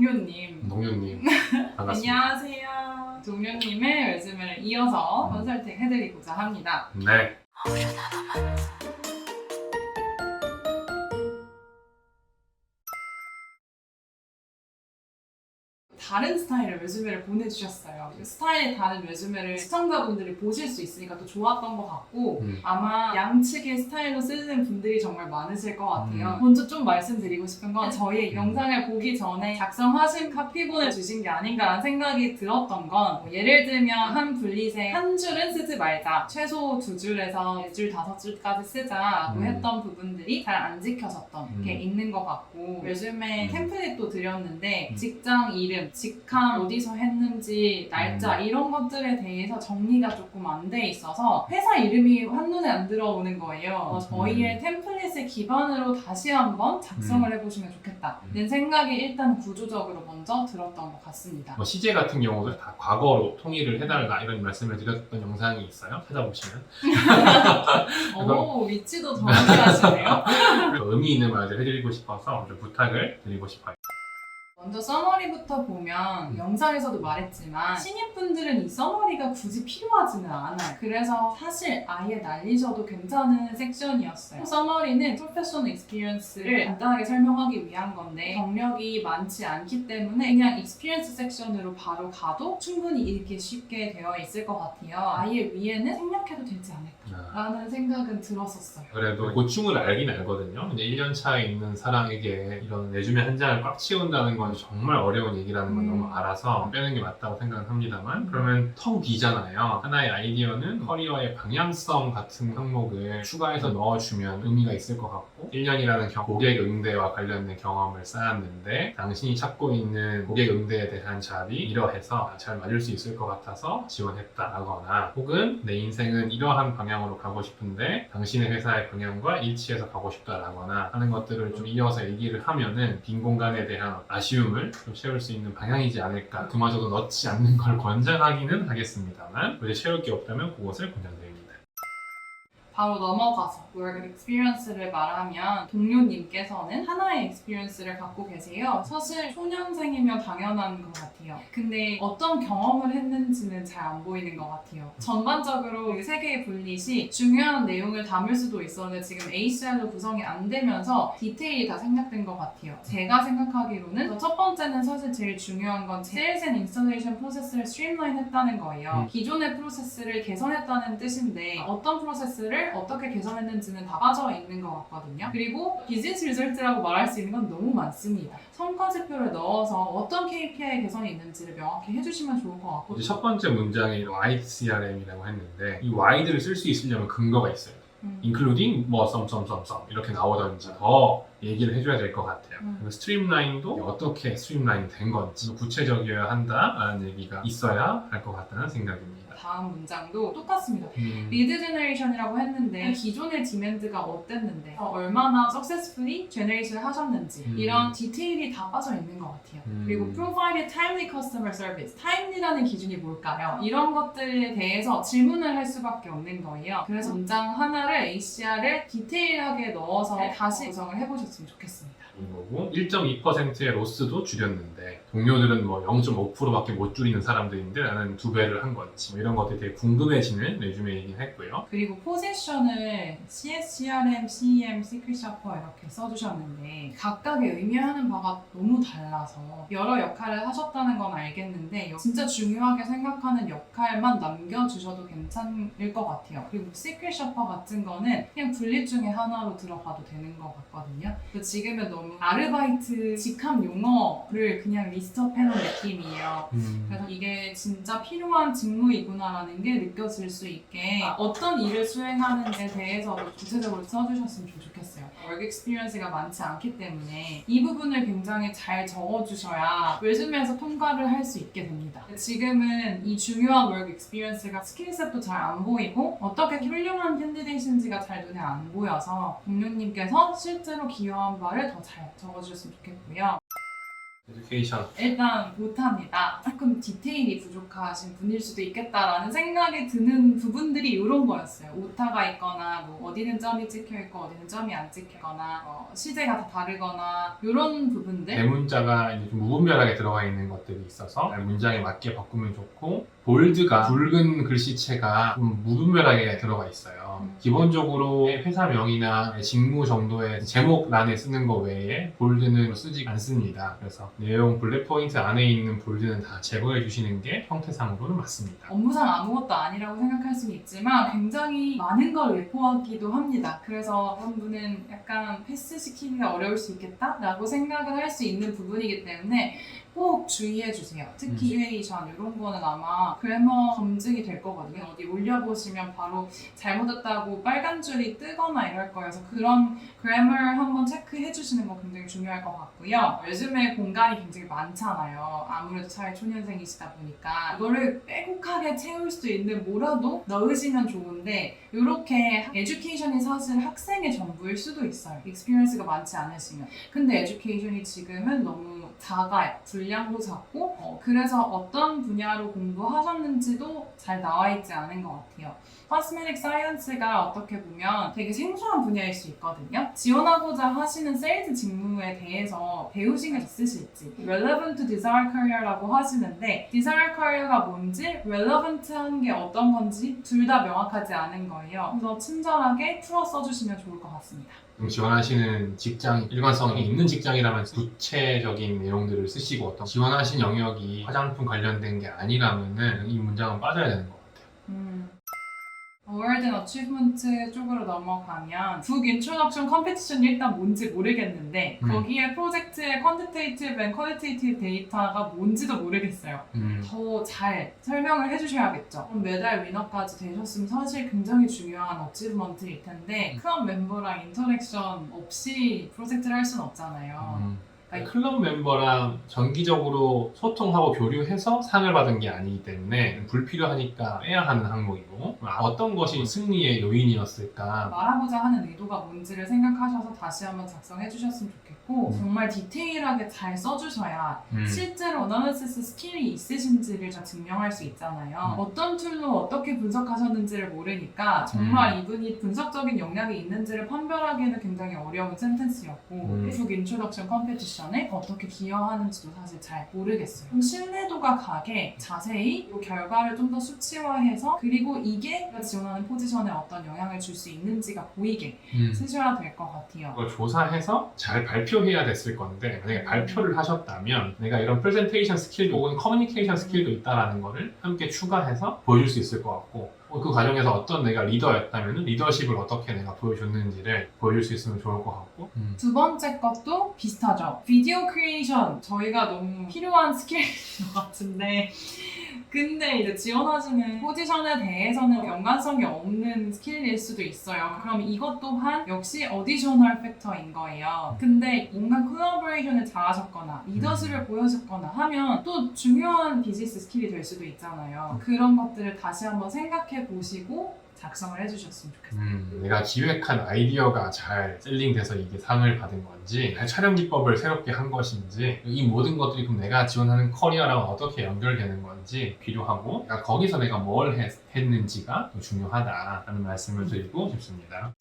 동료님 반갑습니다. 안녕하세요. 동료님의 레즈메를 이어서 컨설팅 해드리고자 합니다. 네. 다른 스타일의 레즈메를 보내주셨어요. 스타일이 다른 레즈메를 시청자분들이 보실 수 있으니까 또 좋았던 것 같고 아마 양측의 스타일로 쓰는 분들이 정말 많으실 것 같아요. 먼저 좀 말씀드리고 싶은 건 저희 영상을 보기 전에 작성하신 카피본을 주신 게 아닌가라는 생각이 들었던 건 예를 들면 한 분릿에 한 줄은 쓰지 말자, 최소 2줄에서 4줄, 5줄까지 쓰자라고 했던 부분들이 잘 안 지켜졌던 게 있는 것 같고 레즈메 템플릿도 드렸는데 직장 이름, 직함, 어디서 했는지, 날짜 이런 것들에 대해서 정리가 조금 안 돼 있어서 회사 이름이 한눈에 안 들어오는 거예요. 저희의 템플릿을 기반으로 다시 한번 작성을 해보시면 좋겠다는 생각이 일단 구조적으로 먼저 들었던 것 같습니다. CJ 같은 경우도 다 과거로 통일을 해달라 이런 말씀을 드렸던 영상이 있어요. 찾아보시면. 오, 위치도 정확하시네요. 의미 있는 말을 해드리고 싶어서 좀 부탁을 드리고 싶어요. 먼저 서머리부터 보면 영상에서도 말했지만 신입분들은 이 서머리가 굳이 필요하지는 않아요. 그래서 사실 아예 날리셔도 괜찮은 섹션이었어요. 서머리는 프로페셔널 익스피리언스를 간단하게 설명하기 위한 건데 경력이 많지 않기 때문에 그냥 익스피리언스 섹션으로 바로 가도 충분히 읽기 쉽게 되어 있을 것 같아요. 아예 위에는 생략해도 되지 않을까라는 생각은 들었었어요. 그래도 고충을 알긴 알거든요. 근데 1년 차에 있는 사람에게 이런 레주메 한 장을 꽉 채운다는 건 정말 어려운 얘기라는 걸 너무 알아서 빼는 게 맞다고 생각은 합니다만 그러면 텅 비잖아요. 하나의 아이디어는 커리어의 방향성 같은 항목을 추가해서 넣어주면 의미가 있을 것 같고 1년이라는 고객 응대와 관련된 경험을 쌓았는데 당신이 찾고 있는 고객 응대에 대한 잡이 이러해서 잘 맞을 수 있을 것 같아서 지원했다라거나 혹은 내 인생은 이러한 방향으로 가고 싶은데 당신의 회사의 방향과 일치해서 가고 싶다라거나 하는 것들을 좀 이어서 얘기를 하면은 빈 공간에 대한 아쉬움을 좀 채울 수 있는 방향이지 않을까. 그마저도 넣지 않는 걸 권장하기는 하겠습니다만 왜 채울 게 없다면 그것을 권장드립니다. 바로 넘어가서 work experience를 말하면 동료님께서는 하나의 experience를 갖고 계세요. 사실 초년생이면 당연한 것 같아요. 근데 어떤 경험을 했는지는 잘 안 보이는 것 같아요. 전반적으로 이 세 개의 분릿이 중요한 내용을 담을 수도 있었는데 지금 ACR로 구성이 안 되면서 디테일이 다 생략된 것 같아요. 제가 생각하기로는 첫 번째는 사실 제일 중요한 건 Sales and Installation 프로세스를 스트림라인 했다는 거예요. 기존의 프로세스를 개선했다는 뜻인데 어떤 프로세스를 어떻게 개선했는지는 다 빠져 있는 것 같거든요. 그리고 비즈니스 리절트라고 말할 수 있는 건 너무 많습니다. 성과지표를 넣어서 어떤 KPI 개선이 있는지를 명확히 해주시면 좋을 것 같고 첫 번째 문장에 wide CRM이라고 했는데 이 wide를 쓸 수 있으려면 근거가 있어요. including 뭐 some 이렇게 나오던지 더 얘기를 해줘야 될 것 같아요. 그리고 스트림라인도 어떻게 스트림라인 된 건지 구체적이어야 한다라는 얘기가 있어야 할 것 같다는 생각입니다. 다음 문장도 똑같습니다. 리드 제너레이션이라고 했는데 기존의 디맨드가 어땠는데 얼마나 successfully 제너레이션을 하셨는지 이런 디테일이 다 빠져 있는 것 같아요. 그리고 provide timely customer service, timely라는 기준이 뭘까요? 이런 것들에 대해서 질문을 할 수밖에 없는 거예요. 그래서 문장 하나를 ACR을 디테일하게 넣어서 다시 구성을 해보셨으면 좋겠습니다. 거고 1.2%의 로스도 줄였는데 동료들은 뭐 0.5%밖에 못 줄이는 사람들인데 나는 2배를 한 건지 뭐 이런 것들이 되게 궁금해지는 레주메이긴 했고요. 그리고 포지션을 CS, CRM, CEM, 시크릿 셔퍼 이렇게 써주셨는데 각각의 의미하는 바가 너무 달라서 여러 역할을 하셨다는 건 알겠는데 진짜 중요하게 생각하는 역할만 남겨주셔도 괜찮을 것 같아요. 그리고 시크릿 셔퍼 같은 거는 그냥 분릿 중에 하나로 들어가도 되는 것 같거든요. 지금은 너무 아르바이트 직함 용어를 그냥 리스트업 해놓은 느낌이에요. 그래서 이게 진짜 필요한 직무이구나라는 게 느껴질 수 있게 어떤 일을 수행하는지에 대해서도 구체적으로 써주셨으면 좋겠어요. work experience가 많지 않기 때문에 이 부분을 굉장히 잘 적어주셔야 레주메에서 통과를 할 수 있게 됩니다. 지금은 이 중요한 work experience가 스킬셋도 잘 안 보이고 어떻게 훌륭한 캔디데이트인지가 잘 눈에 안 보여서 동료님께서 실제로 기여한 바를 더 잘 적어주셨으면 좋겠고요. 에듀케이션. 일단 못합니다. 조금 디테일이 부족하신 분일 수도 있겠다라는 생각이 드는 부분들이 이런 거였어요. 오타가 있거나 뭐 어디는 점이 찍혀 있고 어디는 점이 안 찍혀 있거나 시제가 다 다르거나 이런 부분들. 대문자가 이제 좀 무분별하게 들어가 있는 것들이 있어서 문장에 맞게 바꾸면 좋고, 볼드가 굵은 글씨체가 좀 무분별하게 들어가 있어요. 기본적으로 회사명이나 직무 정도의 제목란에 쓰는 거 외에 볼드는 쓰지 않습니다. 그래서 내용 블랙 포인트 안에 있는 볼드는 다 제거해 주시는 게 형태상으로는 맞습니다. 업무상 아무것도 아니라고 생각할 수는 있지만 굉장히 많은 걸 내포하기도 합니다. 그래서 어떤 분은 약간 패스시키기가 어려울 수 있겠다라고 생각을 할 수 있는 부분이기 때문에 꼭 주의해 주세요. 특히 시츄에이션 이런 거는 아마 그래머 검증이 될 거거든요. 어디 올려보시면 바로 잘못했다고 빨간 줄이 뜨거나 이럴 거여서 그런 그래머를 한번 체크해 주시는 거 굉장히 중요할 것 같고요. 레주메 공간이 굉장히 많잖아요. 아무래도 사회 초년생이시다 보니까 이거를 빼곡하게 채울 수 있는 뭐라도 넣으시면 좋은데 이렇게 에듀케이션이 사실 학생의 전부일 수도 있어요. 익스피리언스가 많지 않으시면. 근데 에듀케이션이 지금은 너무 작아요. 분량도 작고 그래서 어떤 분야로 공부하셨는지도 잘 나와 있지 않은 것 같아요. 코스메틱 사이언스가 어떻게 보면 되게 생소한 분야일 수 있거든요. 지원하고자 하시는 세일즈 직무에 대해서 배우신 게 있으실지 relevant to desired career라고 하시는데 desired career가 뭔지 relevant한 게 어떤 건지 둘 다 명확하지 않은 거예요. 그래서 친절하게 풀어 써주시면 좋을 것 같습니다. 지원하시는 직장이 일관성이 있는 직장이라면 구체적인 내용들을 쓰시고, 어떤 지원하신 영역이 화장품 관련된 게 아니라면은 이 문장은 빠져야 되는 것 같아요. Award and Achievement 쪽으로 넘어가면 북 인트로덕션 컴피티션이 일단 뭔지 모르겠는데 거기에 프로젝트의 퀀티테이티브 앤 퀄리테이티브 데이터가 뭔지도 모르겠어요. 더 잘 설명을 해주셔야겠죠. 그럼 메달 위너까지 되셨으면 사실 굉장히 중요한 어치브먼트일 텐데 클럽 멤버랑 인터랙션 없이 프로젝트를 할 수는 없잖아요. 클럽 멤버랑 정기적으로 소통하고 교류해서 상을 받은 게 아니기 때문에 불필요하니까 빼야 하는 항목이고, 어떤 것이 승리의 요인이었을까? 말하고자 하는 의도가 뭔지를 생각하셔서 다시 한번 작성해 주셨으면 좋겠고 정말 디테일하게 잘 써주셔야 실제로 어나리시스 스킬이 있으신지를 잘 증명할 수 있잖아요. 어떤 툴로 어떻게 분석하셨는지를 모르니까 정말 이분이 분석적인 역량이 있는지를 판별하기에는 굉장히 어려운 센텐스였고 북 인트로덕션 컴피티션에 어떻게 기여하는지도 사실 잘 모르겠어요. 좀 신뢰도가 가게 자세히 이 결과를 좀 더 수치화해서 그리고 이게 내가 지원하는 포지션에 어떤 영향을 줄 수 있는지가 보이게 쓰셔야 될 것 같아요. 그걸 조사해서 잘 발표해야 됐을 건데, 만약에 발표를 하셨다면 내가 이런 프레젠테이션 스킬 혹은 커뮤니케이션 스킬도 있다는 거를 함께 추가해서 보여줄 수 있을 것 같고, 그 과정에서 어떤 내가 리더였다면 리더십을 어떻게 내가 보여줬는지를 보여줄 수 있으면 좋을 것 같고. 두 번째 것도 비슷하죠. 비디오 크리에이션 저희가 너무 필요한 스킬인 것 같은데 근데 이제 지원하시는 포지션에 대해서는 연관성이 없는 스킬일 수도 있어요. 그럼 이것 또한 역시 어디셔널 팩터인 거예요. 근데 뭔가 콜라보레이션을 잘하셨거나 리더십을 보여줬거나 하면 또 중요한 비즈니스 스킬이 될 수도 있잖아요. 그런 것들을 다시 한번 생각해 보시고 작성을 해주셨으면 좋겠어요. 내가 기획한 아이디어가 잘 셀링돼서 이게 상을 받은 건지, 촬영 기법을 새롭게 한 것인지, 이 모든 것들이 그럼 내가 지원하는 커리어랑 어떻게 연결되는 건지 필요하고, 거기서 내가 뭘 했는지가 또 중요하다라는 말씀을 드리고 싶습니다.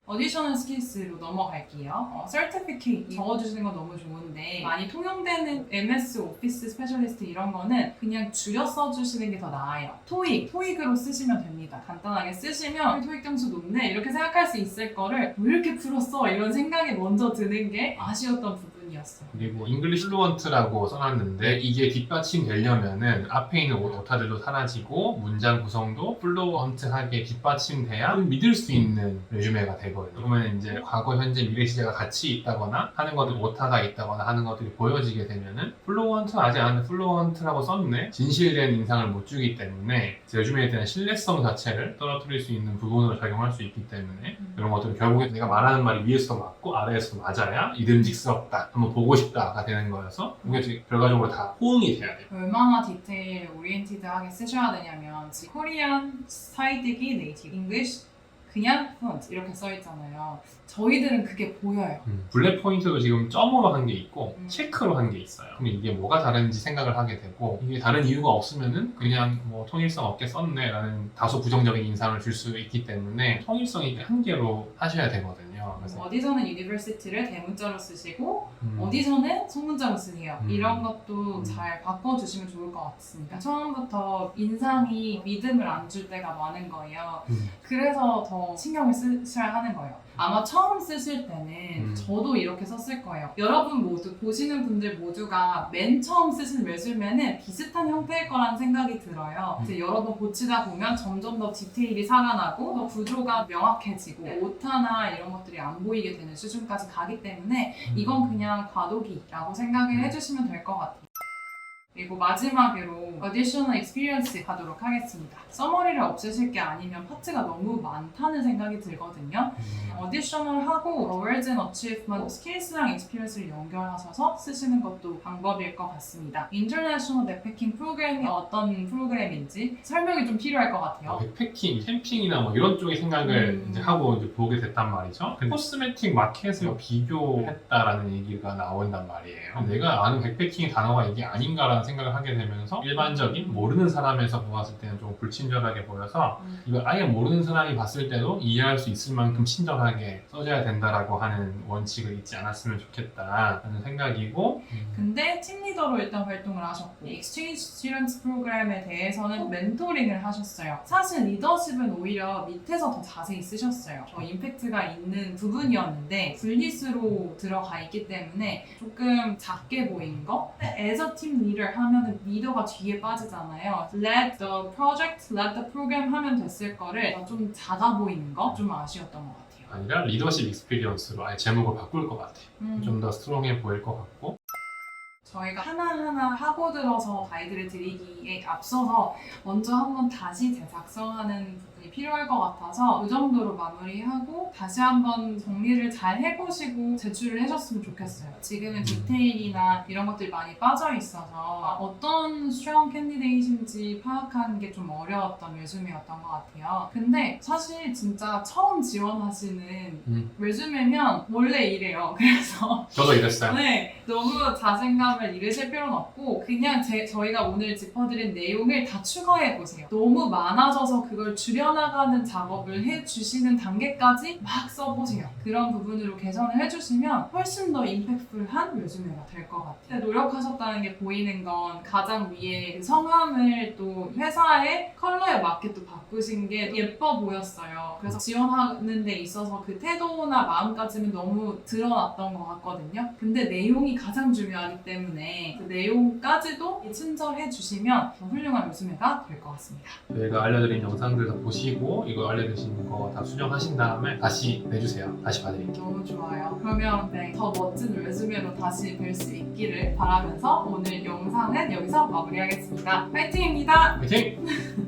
어디셔널 스킬스로 넘어갈게요. 서티피케이트 적어주시는 건 너무 좋은데 많이 통용되는 MS, 오피스, 스페셜리스트 이런 거는 그냥 줄여 써주시는 게 더 나아요. 토익으로 쓰시면 됩니다. 간단하게 쓰시면 토익 점수 높네 이렇게 생각할 수 있을 거를 왜 이렇게 풀었어? 이런 생각이 먼저 드는 게 아쉬웠던 부분이었어요. 그리고 잉글리시 플루언트라고 써놨는데 이게 뒷받침 되려면은 앞에 있는 오타들도 사라지고 문장 구성도 플루언트하게 뒷받침돼야 믿을 수 있는 레주메가 되거든요. 그러면 이제 과거, 현재, 미래 시제가 같이 있다거나 하는 것들 오타가 있다거나 하는 것들이 보여지게 되면은 플루언트 아직 안 했는데 플루언트라고 썼네? 진실된 인상을 못 주기 때문에 레주메에 대한 신뢰성 자체를 떨어뜨릴 수 있는 부분으로 작용할 수 있기 때문에 이런 것들은 결국에 내가 말하는 말이 위에서 맞고 아래에서 맞아야 믿음직스럽다, 한번 보고 싶다가 되는 거여서 이게 결과적으로 다 호응이 돼야 돼요. 얼마나 디테일 오리엔티드하게 쓰셔야 되냐면 코리안 사이드기 네이티브 잉글리시 그냥 fluent 이렇게 써 있잖아요. 저희들은 그게 보여요. 블랙 포인트도 지금 점으로 한 게 있고 음. 체크로 한 게 있어요. 그럼 이게 뭐가 다른지 생각을 하게 되고 이게 다른 이유가 없으면은 그냥 뭐 통일성 없게 썼네 라는 다소 부정적인 인상을 줄 수 있기 때문에 통일성이 한계로 하셔야 되거든요. 그래서 어디서는 university를 대문자로 쓰시고 음, 어디서는 소문자로 쓰세요. 이런 것도 음. 잘 바꿔주시면 좋을 것 같습니다. 처음부터 인상이 믿음을 안 줄 때가 많은 거예요. 그래서 더 신경을 쓰셔야 하는 거예요. 아마 처음 쓰실 때는 저도 이렇게 썼을 거예요. 여러분 모두, 보시는 분들 모두가 맨 처음 쓰신 레주메는 비슷한 형태일 거라는 생각이 들어요. 이제 여러 번 고치다 보면 점점 더 디테일이 살아나고 더 구조가 명확해지고 오타나 이런 것들이 안 보이게 되는 수준까지 가기 때문에 이건 그냥 과도기라고 생각을 해주시면 될 것 같아요. 그리고 마지막으로 Additional Experience 가도록 하겠습니다. 서머리를 없애실 게 아니면 파트가 너무 많다는 생각이 들거든요. Additional하고 Awards and Achievement, 스킬스랑 Experience를 연결하셔서 쓰시는 것도 방법일 것 같습니다. International Backpacking 프로그램이 어떤 프로그램인지 설명이 좀 필요할 것 같아요. 백패킹, 캠핑이나 뭐 이런 쪽의 생각을 이제 하고 이제 보게 됐단 말이죠. 근데 코스메틱 마켓을 비교했다라는 얘기가 나온단 말이에요. 내가 아는 백패킹의 단어가 이게 아닌가라는 생각을 하게 되면서 일반적인 모르는 사람에서 보았을 때는 좀 불친절하게 보여서 이걸 아예 모르는 사람이 봤을 때도 이해할 수 있을 만큼 친절하게 써줘야 된다라고 하는 원칙을 잊지 않았으면 좋겠다라는 생각이고 근데 팀리더로 일단 활동을 하셨고 Exchange Students 프로그램에 대해서는 멘토링을 하셨어요. 사실 리더십은 오히려 밑에서 더 자세히 쓰셨어요. 더 임팩트가 있는 부분이었는데 분리수로 들어가 있기 때문에 조금 작게 보인 거? As a team leader 하면은 리더가 뒤에 빠지잖아요. Led the project, led the program 하면 됐을 거를 좀 작아 보이는 거? 좀 아쉬웠던 것 같아요. 아니라 리더십 익스피리언스로 아예 제목을 바꿀 것 같아요. 좀 더 스트롱해 보일 것 같고 저희가 하나하나 하고 들어서 가이드를 드리기에 앞서서 먼저 한번 다시 재작성하는 부분이 필요할 것 같아서 그 정도로 마무리하고 다시 한번 정리를 잘 해보시고 제출을 해줬으면 좋겠어요. 지금은 디테일이나 이런 것들이 많이 빠져 있어서 어떤 스트롱 캔디데이트인지 파악하는 게 좀 어려웠던 레주메였던 것 같아요. 근데 사실 진짜 처음 지원하시는 레주메면 원래 이래요. 그래서 저도 이랬어요. 네, 너무 자신감을 잃으실 필요는 없고 그냥 저희가 오늘 짚어드린 내용을 다 추가해보세요. 너무 많아져서 그걸 줄여나가는 작업을 해주시는 단계까지 막 써보세요. 그런 부분으로 개선을 해주시면 훨씬 더 임팩트풀한 레주메가 될 것 같아요. 노력하셨다는 게 보이는 건 가장 위에 그 성함을 또 회사의 컬러에 맞게 또 바꾸신 게 예뻐 보였어요. 그래서 지원하는 데 있어서 그 태도나 마음가짐은 너무 드러났던 것 같거든요. 근데 내용이 가장 중요하기 때문에 그 내용까지도 친절해 주시면 더 훌륭한 레주메가 될 것 같습니다. 저희가 알려드린 영상들 다 보시고 이거 알려드린 거 다 수정하신 다음에 다시 내주세요. 다시 봐드릴게요. 너무 좋아요. 그러면 더 멋진 레주메로 다시 뵐 수 있기를 바라면서 오늘 영상은 여기서 마무리하겠습니다. 파이팅입니다! 화이팅!